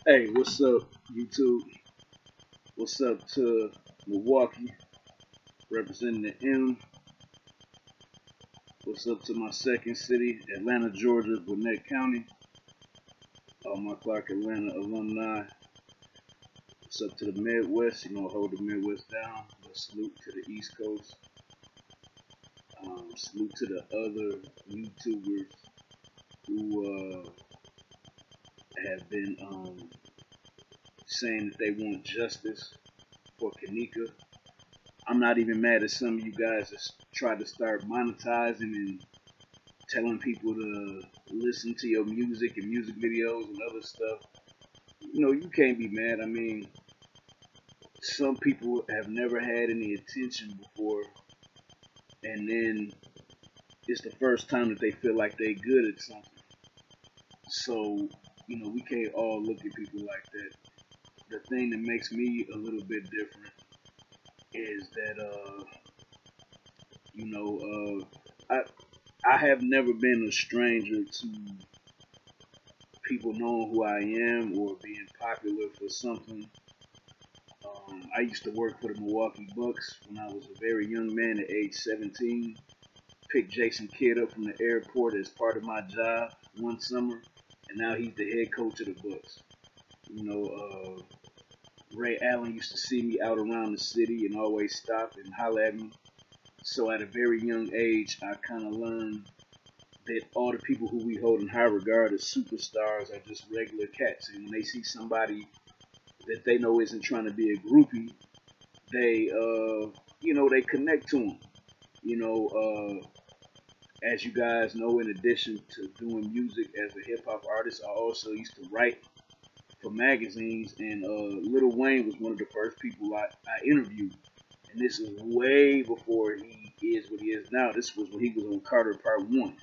Hey, what's up, YouTube? What's up to Milwaukee, representing the M? What's up to my second city, Atlanta, Georgia, Gwinnett County? All my Clark Atlanta alumni. What's up to the Midwest? You know, hold the Midwest down. But salute to the East Coast. Salute to the other YouTubers who have been saying that they want justice for Kanika. I'm not even mad at some of you guys that try to start monetizing and telling people to listen to your music and music videos and other stuff. You know, you can't be mad. I mean, some people have never had any attention before, and then it's the first time that they feel like they're good at something. So, you know, we can't all look at people like that. The thing that makes me a little bit different is that, you know, I have never been a stranger to people knowing who I am or being popular for something. I used to work for the Milwaukee Bucks when I was a very young man at age 17. Picked Jason Kidd up from the airport as part of my job one summer, and now he's the head coach of the Bucks. You know, Ray Allen used to see me out around the city and always stop and holler at me. So at a very young age, I kind of learned that all the people who we hold in high regard as superstars are just regular cats. And when they see somebody that they know isn't trying to be a groupie, they, you know, they connect to them. You know, as you guys know, in addition to doing music as a hip hop artist, I also used to write for magazines, and Lil Wayne was one of the first people I interviewed. And this is way before he is what he is now. This was when he was on Carter Part 1.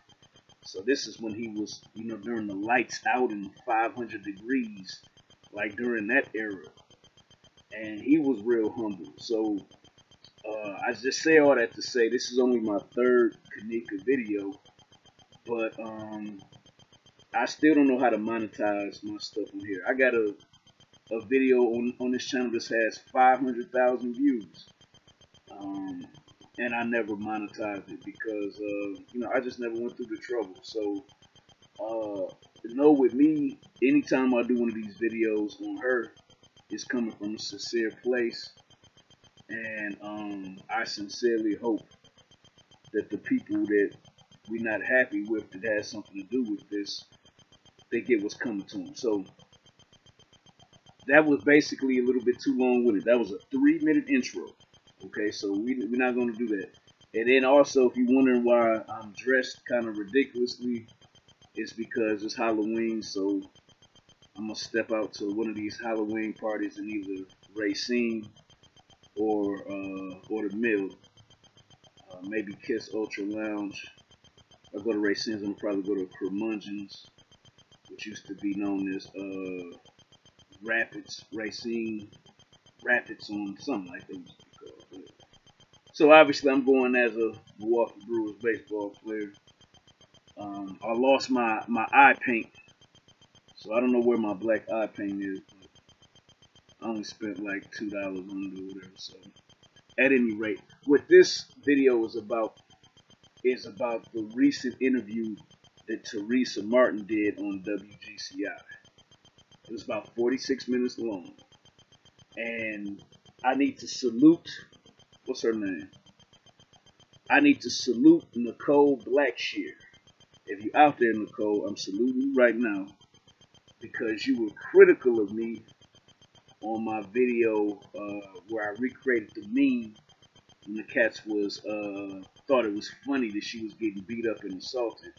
So this is when he was, you know, during the lights out and 500 degrees, like during that era. And he was real humble. So I just say all that to say this is only my third Kanika video, but I still don't know how to monetize my stuff on here. I got a video on this channel that has 500,000 views. And I never monetized it because you know, I just never went through the trouble. So know with me, anytime I do one of these videos on her, it's coming from a sincere place, and I sincerely hope that the people that we're not happy with that has something to do with this, they get what's coming to them. So that was basically a little bit too long with it. That was a 3-minute intro. Okay, so we're not going to do that. And then also, if you're wondering why I'm dressed kind of ridiculously, it's because it's Halloween. So I'm gonna step out to one of these Halloween parties in either Racine or the Mill. Maybe Kiss Ultra Lounge. If I go to Racine's, I'm gonna probably go to Curmudgeon's, which used to be known as Rapids, Racine, Rapids on something like that. So obviously I'm going as a Milwaukee Brewers baseball player. I lost my eye paint, so I don't know where my black eye paint is. But I only spent like $2 on it or whatever. So at any rate, what this video is about the recent interview that Teresa Martin did on WGCI. It was about 46 minutes long, and I need to salute. What's her name? I need to salute Nicole Blackshear. If you're out there, Nicole, I'm saluting you right now because you were critical of me on my video where I recreated the meme when the cats was thought it was funny that she was getting beat up and assaulted.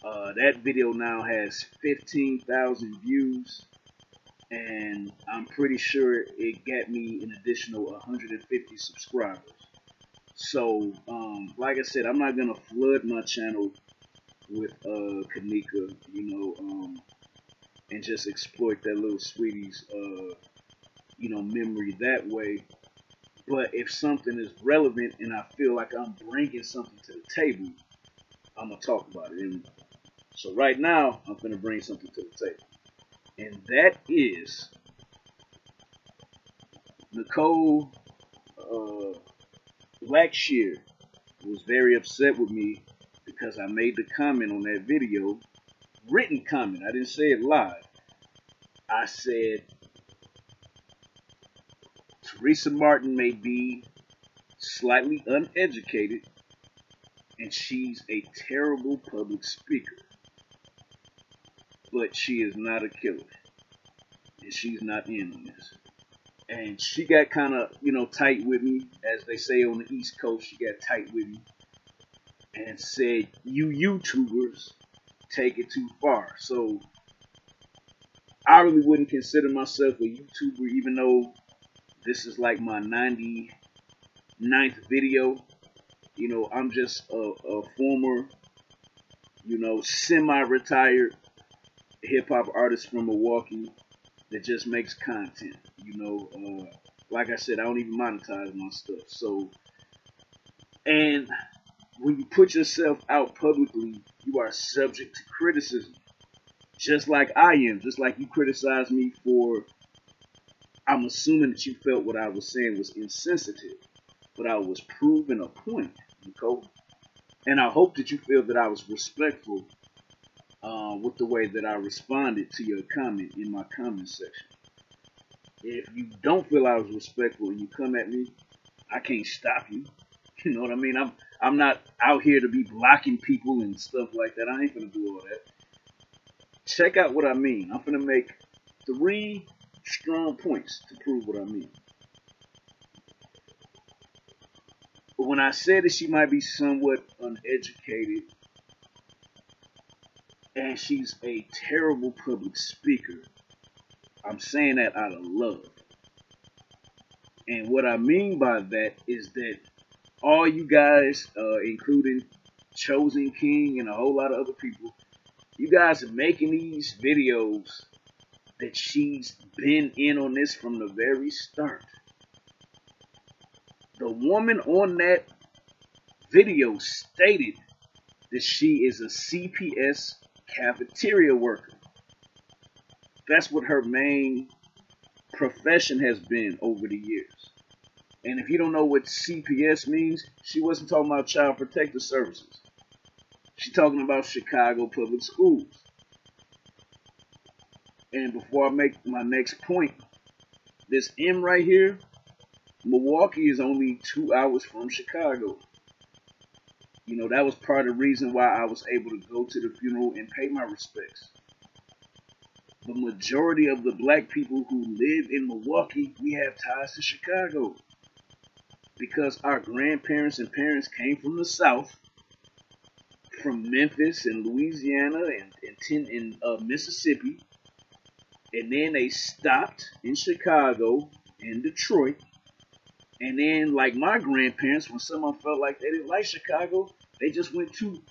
That video now has 15,000 views, and I'm pretty sure it got me an additional 150 subscribers. So, like I said, I'm not gonna flood my channel with Kanika, you know, and just exploit that little sweetie's, you know, memory that way. But if something is relevant and I feel like I'm bringing something to the table, I'm gonna talk about it. And so right now, I'm gonna bring something to the table. and that is Nicole Blackshear was very upset with me because I made the comment on that video, written comment. I didn't say it live. I said Teresa Martin may be slightly uneducated and she's a terrible public speaker, but she is not a killer and she's not in on this. And she got kind of, tight with me, as they say on the East Coast. She got tight with me and said, "You YouTubers take it too far." So I really wouldn't consider myself a YouTuber, even though this is like my 99th video. I'm just a former, semi-retired hip-hop artist from Milwaukee that just makes content. Like I said, I don't even monetize my stuff. So, and when you put yourself out publicly, you are subject to criticism. Just like I am. Just like you criticized me for, I'm assuming that you felt what I was saying was insensitive. But I was proving a point, Nicole. And I hope that you feel that I was respectful with the way that I responded to your comment in my comment section. If you don't feel I was respectful and you come at me, I can't stop you. You know what I mean? I'm not out here to be blocking people and stuff like that. I ain't gonna do all that. Check out what I mean. I'm gonna make 3 strong points to prove what I mean. But when I said that she might be somewhat uneducated and she's a terrible public speaker, I'm saying that out of love. And what I mean by that is that all you guys, including Chosen King and a whole lot of other people, you guys are making these videos that she's been in on this from the very start. The woman on that video stated that she is a CPS cafeteria worker. That's what her main profession has been over the years. And if you don't know what CPS means, she wasn't talking about Child Protective Services. She's talking about Chicago Public Schools. And before I make my next point, this M right here, Milwaukee is only 2 hours from Chicago. That was part of the reason why I was able to go to the funeral and pay my respects. The majority of the black people who live in Milwaukee, we have ties to Chicago. Because our grandparents and parents came from the South, from Memphis and Louisiana and Mississippi. And then they stopped in Chicago and Detroit. And then, like my grandparents, when someone felt like they didn't like Chicago, they just went 2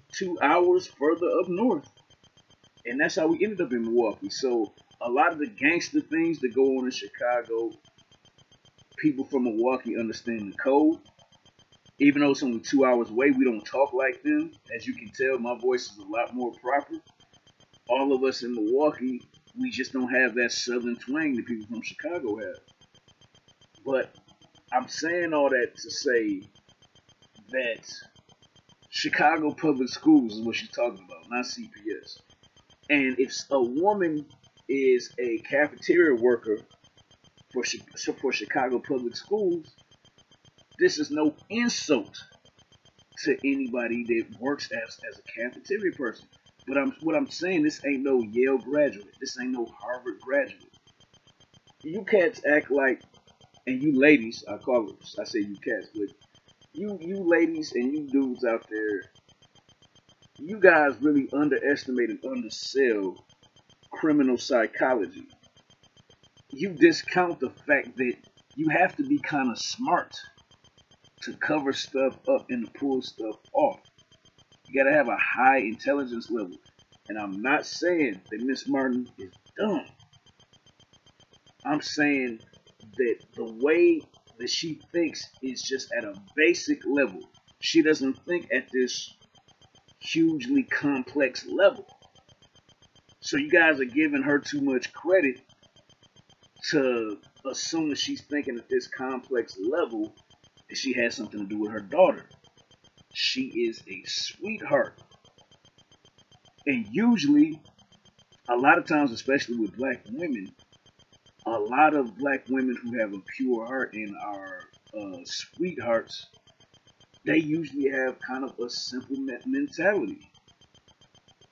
hours further up north. And that's how we ended up in Milwaukee. So a lot of the gangster things that go on in Chicago, people from Milwaukee understand the code. Even though it's only 2 hours away, we don't talk like them. As you can tell, my voice is a lot more proper. All of us in Milwaukee, we just don't have that southern twang that people from Chicago have. But I'm saying all that to say that Chicago Public Schools is what she's talking about, not CPS. And if a woman is a cafeteria worker for Chicago Public Schools, this is no insult to anybody that works as a cafeteria person. But what I'm saying, this ain't no Yale graduate. This ain't no Harvard graduate. You cats act like, and you ladies, I say you cats, but you ladies and you dudes out there, you guys really underestimate and undersell criminal psychology. You discount the fact that you have to be kind of smart to cover stuff up and to pull stuff off. You gotta have a high intelligence level. And I'm not saying that Miss Martin is dumb. I'm saying that the way that she thinks is just at a basic level. She doesn't think at this hugely complex level. So you guys are giving her too much credit to assume that she's thinking at this complex level that she has something to do with her daughter. She is a sweetheart. And usually, a lot of times, especially with black women, a lot of black women who have a pure heart and are sweethearts, they usually have kind of a simple mentality.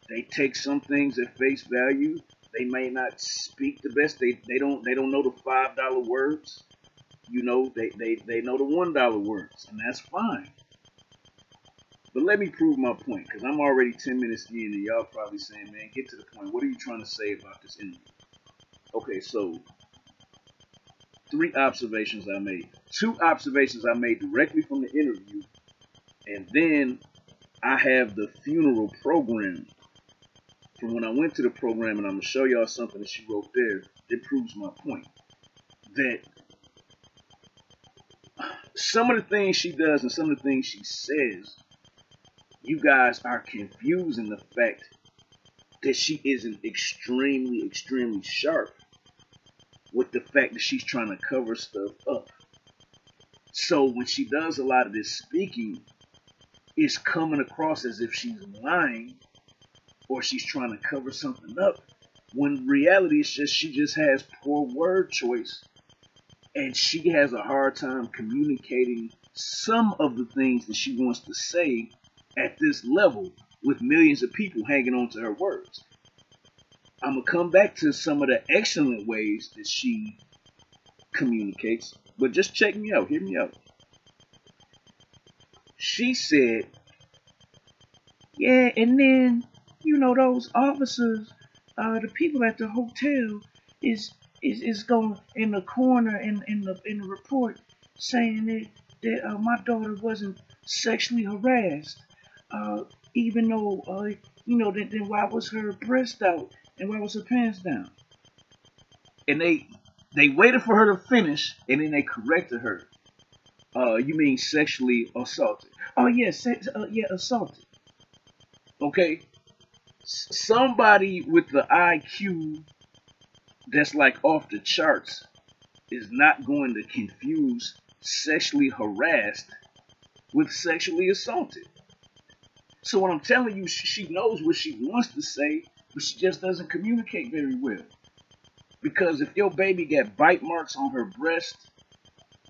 They take some things at face value. They may not speak the best. They don't know the $5 words. You know, they know the $1 words, and that's fine. But let me prove my point, because I'm already 10 minutes in, and y'all probably saying, man, get to the point. What are you trying to say about this interview? Okay, so 3 observations I made. 2 observations I made directly from the interview, and then I have the funeral program from when I went to the program, and I'm going to show y'all something that she wrote there that proves my point. That some of the things she does and some of the things she says, you guys are confusing the fact that she isn't extremely, extremely sharp with the fact that she's trying to cover stuff up. So when she does a lot of this speaking, it's coming across as if she's lying or she's trying to cover something up, when reality it's just she just has poor word choice and she has a hard time communicating some of the things that she wants to say at this level with millions of people hanging on to her words. I'm going to come back to some of the excellent ways that she communicates, but just check me out, hear me out. She said, yeah, and then, you know, those officers, the people at the hotel is going in the corner in the report saying that my daughter wasn't sexually harassed, even though you know, then why was her breast out and why was her pants down? And they waited for her to finish, and then they corrected her. You mean sexually assaulted? Oh yes, yeah, assaulted. Okay, somebody with the IQ that's like off the charts is not going to confuse sexually harassed with sexually assaulted. So what I'm telling you, she knows what she wants to say, but she just doesn't communicate very well. Because if your baby got bite marks on her breast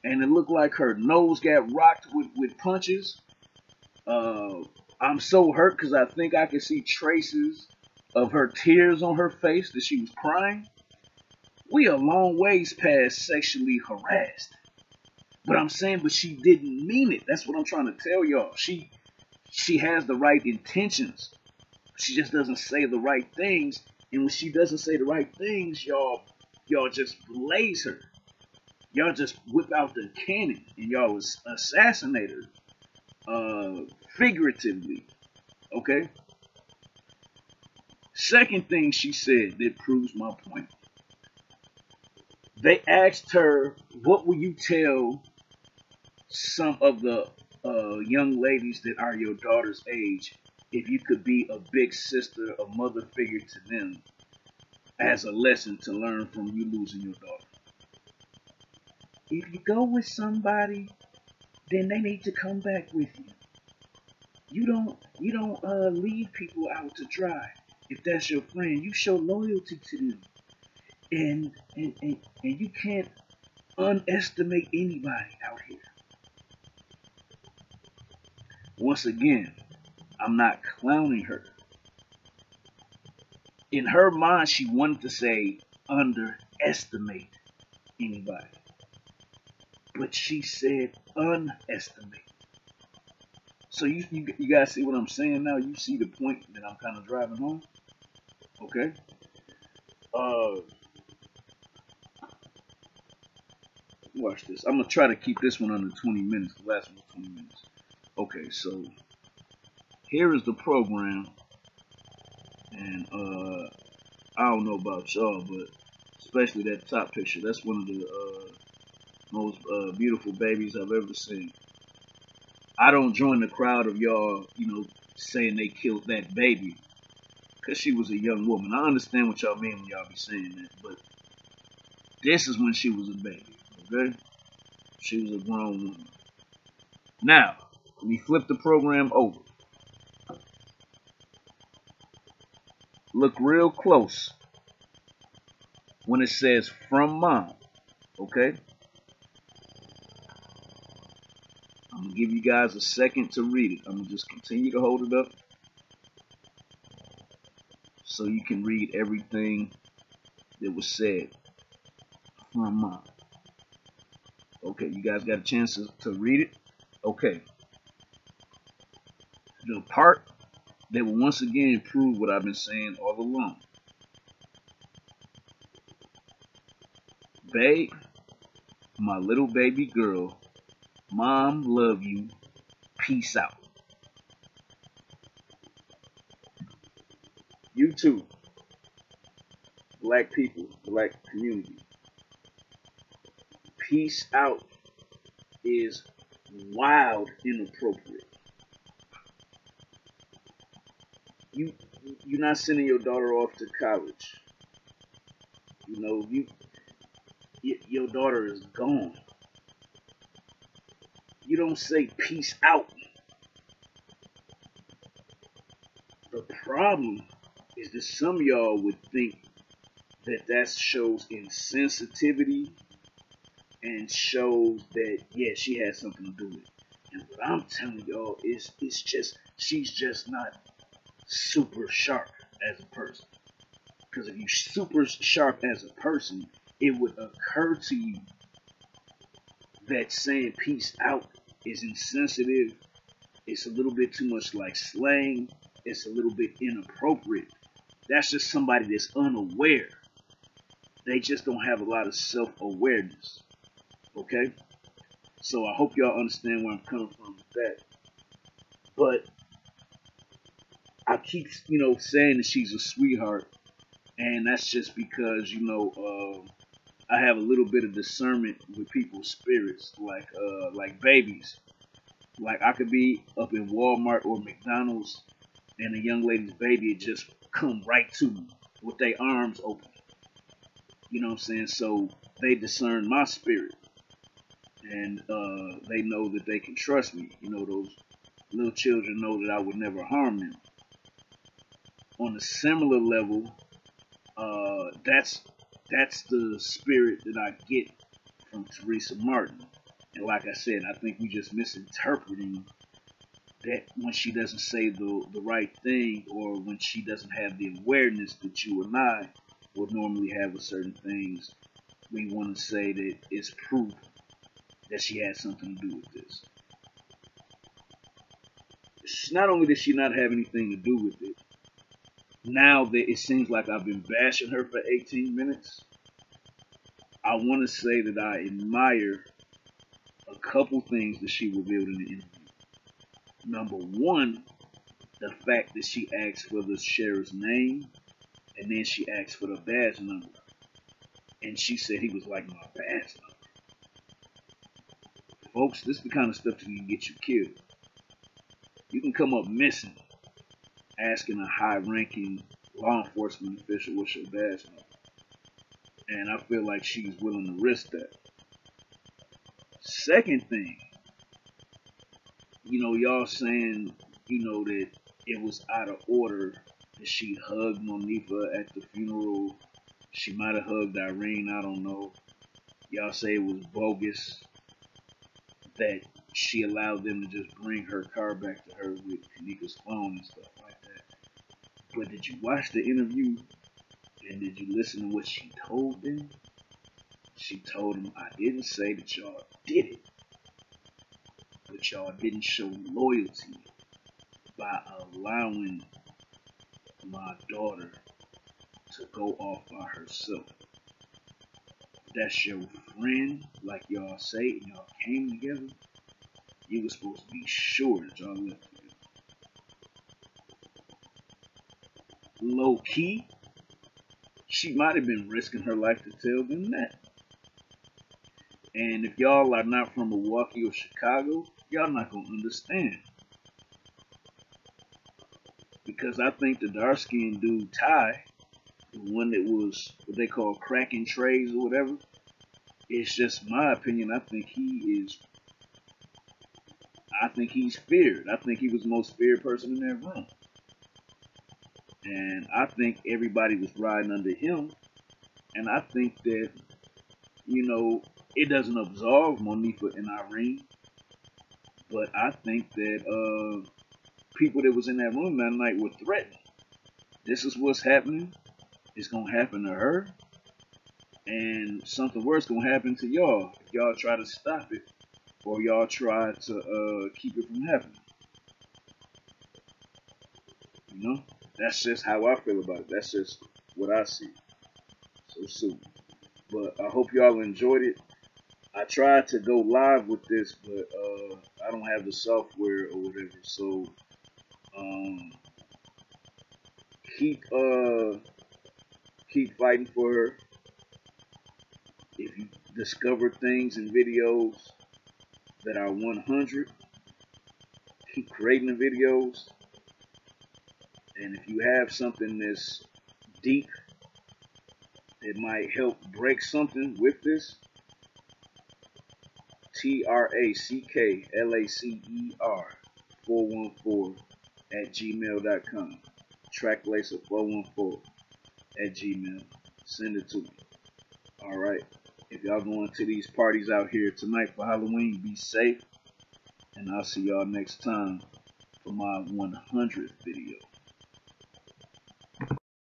and it looked like her nose got rocked with punches, I'm so hurt because I think I can see traces of her tears on her face that she was crying. We are long ways past sexually harassed. But I'm saying, but she didn't mean it. That's what I'm trying to tell y'all. She has the right intentions. She just doesn't say the right things. And when she doesn't say the right things, y'all just blaze her. Y'all just whip out the cannon and y'all assassinate her. Figuratively. Okay? Second thing she said that proves my point. They asked her, what will you tell some of the young ladies that are your daughter's age if you could be a big sister, a mother figure to them as a lesson to learn from you losing your daughter? If you go with somebody, then they need to come back with you. You don't leave people out to dry. If that's your friend, you show loyalty to them. And you can't underestimate anybody out here. Once again, I'm not clowning her. In her mind, she wanted to say underestimate anybody. But she said unestimate. So you guys see what I'm saying now? You see the point that I'm kind of driving home? Okay? Watch this. I'm going to try to keep this one under 20 minutes. The last one was 20 minutes. Okay, so here is the program. And I don't know about y'all, but especially that top picture. That's one of the most beautiful babies I've ever seen. I don't join the crowd of y'all, saying they killed that baby. because she was a young woman. I understand what y'all mean when y'all be saying that, but this is when she was a baby, okay? She was a grown woman. Now, let me flip the program over. Look real close when it says from mom, okay? I'm going to give you guys a second to read it. I'm going to just continue to hold it up so you can read everything that was said from mom. Okay, you guys got a chance to read it? Okay. The part that will once again prove what I've been saying all along. Babe, my little baby girl, mom love you, peace out. You too, black people, black community. Peace out is wild inappropriate. You're not sending your daughter off to college. You know, your daughter is gone. You don't say peace out. The problem is that some of y'all would think that shows insensitivity and shows that, yeah, she has something to do with it. And what I'm telling y'all is it's just, she's just not super sharp as a person. Because if you're super sharp as a person, it would occur to you that saying peace out is insensitive. It's a little bit too much like slang. It's a little bit inappropriate. That's just somebody that's unaware. They just don't have a lot of self-awareness. Okay? So I hope y'all understand where I'm coming from with that. But I keep, saying that she's a sweetheart. And that's just because, I have a little bit of discernment with people's spirits, like babies. Like I could be up in Walmart or McDonald's, and a young lady's baby would just come right to me with their arms open. You know what I'm saying? So they discern my spirit, and they know that they can trust me. Those little children know that I would never harm them. On a similar level, that's the spirit that I get from Teresa Martin. And like I said, I think we just misinterpreting that when she doesn't say the right thing, or when she doesn't have the awareness that you and I would normally have with certain things. We want to say that it's proof that she had something to do with this. Not only does she not have anything to do with it, now that it seems like I've been bashing her for 18 minutes, I want to say that I admire a couple things that she revealed in the interview. Number one, the fact that she asked for the sheriff's name, and then she asked for the badge number. And she said he was like my badge number. Folks, this is the kind of stuff that can get you killed. You can come up missing asking a high-ranking law enforcement official what's your badge number. And I feel like she's willing to risk that. Second thing, y'all saying, that it was out of order that she hugged Monifa at the funeral. She might have hugged Irene, I don't know. Y'all say it was bogus that she allowed them to just bring her car back to her with Kanika's phone and stuff like that. But did you watch the interview, and did you listen to what she told them? She told them, I didn't say that y'all did it, but y'all didn't show loyalty by allowing my daughter to go off by herself. If that's your friend, like y'all say, and y'all came together, you were supposed to be sure that y'all left together. Low key, she might have been risking her life to tell them that. And if y'all are not from Milwaukee or Chicago, y'all not going to understand. because I think the dark skinned dude Ty, the one that was what they call cracking trays or whatever, it's just my opinion. I think he's feared. I think he was the most feared person in that room. And I think everybody was riding under him. And I think that, it doesn't absolve Monifa and Irene. But I think that people that was in that room that night were threatened. This is what's happening. It's going to happen to her. And something worse going to happen to y'all if y'all try to stop it. Or y'all try to keep it from happening. That's just how I feel about it. That's just what I see. So soon. But I hope y'all enjoyed it. I tried to go live with this, but I don't have the software or whatever. So keep fighting for her. If you discover things and videos that are 100, keep creating the videos. And if you have something that's deep, it might help break something with this. TRACKLACER414 TrackLacer414 Send it to me. Alright. If y'all going to these parties out here tonight for Halloween, be safe. And I'll see y'all next time for my 100th video.